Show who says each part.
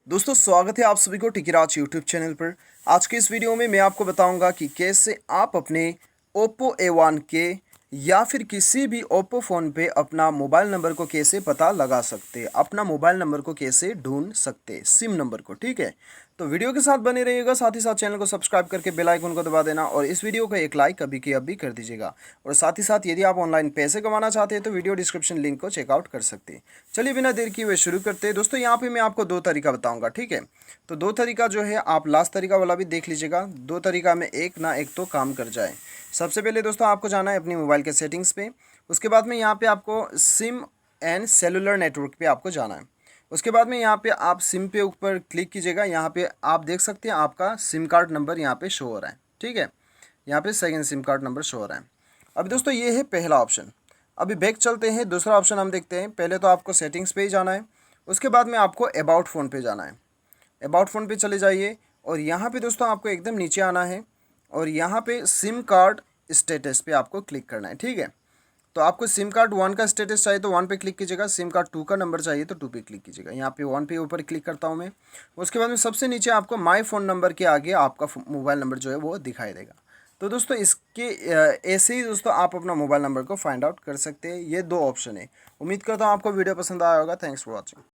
Speaker 1: दोस्तों स्वागत है आप सभी को टिकिराज यूट्यूब चैनल पर। आज के इस वीडियो में मैं आपको बताऊंगा कि कैसे आप अपने ओप्पो A1K या फिर किसी भी ओप्पो फ़ोन पे अपना मोबाइल नंबर को कैसे पता लगा सकते, अपना मोबाइल नंबर को कैसे ढूंढ सकते, सिम नंबर को। ठीक है, तो वीडियो के साथ बने रहिएगा, साथ ही साथ चैनल को सब्सक्राइब करके बेल आइकन को दबा देना और इस वीडियो को एक लाइक अभी की अभी कर दीजिएगा। और साथ ही साथ यदि आप ऑनलाइन पैसे कमाना चाहते हैं तो वीडियो डिस्क्रिप्शन लिंक को चेकआउट कर सकते हैं। चलिए बिना देर किए हुए शुरू करते हैं। दोस्तों यहाँ पे मैं आपको दो तरीका बताऊंगा, ठीक है। तो दो तरीका जो है आप लास्ट तरीका वाला भी देख लीजिएगा, दो तरीका में एक ना एक तो काम कर जाए। सबसे पहले दोस्तों आपको जाना है अपनी मोबाइल के सेटिंग्स पे। उसके बाद में यहाँ पे आपको सिम एंड सेलुलर नेटवर्क पे आपको जाना है। उसके बाद में यहाँ पे आप सिम पे ऊपर क्लिक कीजिएगा। यहाँ पे आप देख सकते हैं आपका सिम कार्ड नंबर यहाँ पे शो हो रहा है, ठीक है। यहाँ पे second SIM card number show हो रहा है। अभी दोस्तों ये है पहला ऑप्शन। अभी बैक चलते हैं, दूसरा ऑप्शन हम देखते हैं। पहले तो आपको सेटिंग्स पे ही जाना है, उसके बाद में आपको अबाउट फ़ोन पे जाना है। अबाउट फ़ोन पे चले जाइए और यहाँ पे दोस्तों आपको एकदम नीचे आना है और यहाँ पे सिम कार्ड स्टेटस पे आपको क्लिक करना है, ठीक है। तो आपको सिम कार्ड 1 का स्टेटस चाहिए तो 1 पे क्लिक कीजिएगा, सिम कार्ड 2 का नंबर चाहिए तो 2 पे क्लिक कीजिएगा। यहाँ पे 1 पे ऊपर क्लिक करता हूँ मैं। उसके बाद में सबसे नीचे आपको माय फ़ोन नंबर के आगे आपका मोबाइल नंबर जो है वो दिखाई देगा। तो दोस्तों इसके ऐसे ही दोस्तों आप अपना मोबाइल नंबर को फाइंड आउट कर सकते हैं। ये दो ऑप्शन है। उम्मीद करता हूँ आपको वीडियो पसंद आया होगा। Thanks for watching.